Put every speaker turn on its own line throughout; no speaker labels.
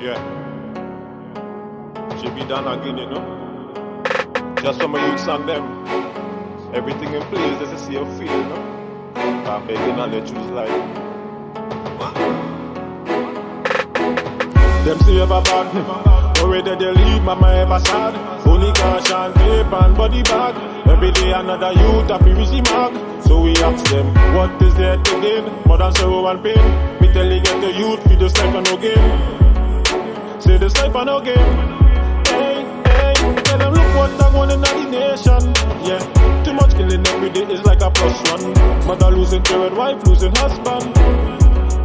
Yeah. She be done again, you know. Just from my youths and them. Everything in place, just to see how feel, you know. I'm begging and they choose life. Them say ever bad, already they leave mama ever sad. Only cash and tape and body bag. Every day another youth happy with the mark. So we ask them, what is there to gain? More than sorrow and pain. Me tell you get the youth, feed this life and no game. Say this life and no game. Hey, hey, tell them look what I'm going in the nation. Yeah, too much killing every day is like a +1. Mother losing parent, wife losing husband.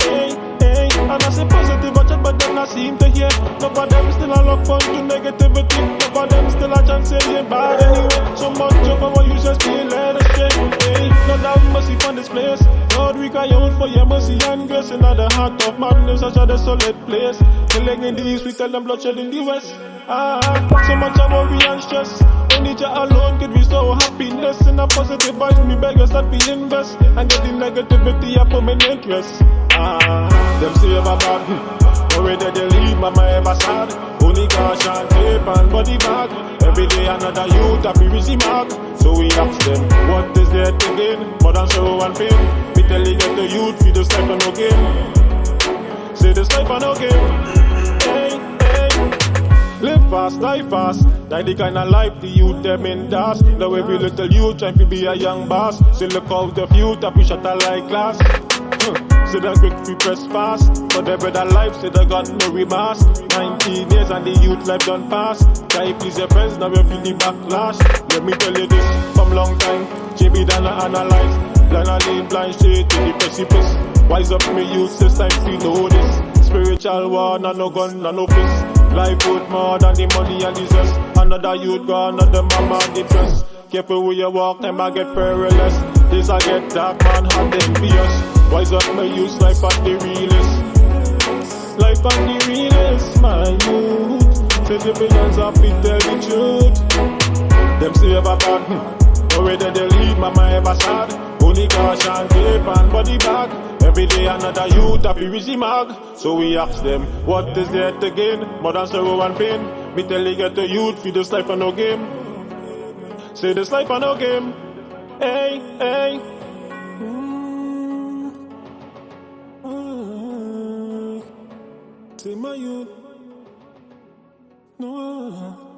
Hey, hey, and I say positive but then I seem to hear none of them still a lock on to negativity. None of them still a chance saying bad anyway. So much of our users being led astray. Hey, Lord have mercy on this place. Lord, we cry out for your mercy and grace. In the heart of madness, such a desolate place. Killing in the east, we tell them bloodshed in the west. So much of worry and stress. Only Jah alone could restore happiness. In a positive vibes, me beg us that we invest. And get the negativity a permanent rest. Them say ever bad, already they leave mama ever sad. Only cash and tape and body bag. Every day another youth happy with the mark. So we ask them, what is there to gain? More than sorrow and pain. Me tell you get the youth, feed this life and no game. Say this life and no game. Hey, hey. Live fast, die fast. Die the kind of life the youth them in das. Now every little youth trying to be a young boss. Say look out the youth happy shatter like glass. Say they quick free press fast. For their better life, say they got no remorse. 19 years and the youth life done pass. Try please your friends, now you feel the backlash. Let me tell you this, from long time JB done a analyze. Blind and lead, blind straight to the precipice. Wise up me youth, this time feel know this. Spiritual war, no gun, no fist. Life worth more than the money and the zest. Another youth gone, another mama and the dress. Careful where you walk, them I get perilous. This I get dark, man, hard envious. Wise up my youth, life at the realest. Life at the realest, my youth. Say the billions happy, tell the truth. Them say ever bad, already they leave mama ever sad. Only cash and tape and body bag. Every day another youth happy with the mark. So we ask them, what is there to gain? More than sorrow and pain. Me tell you get the youth, feed this life and no game. Say this life and no game. Hey, hey. Say my youth, no.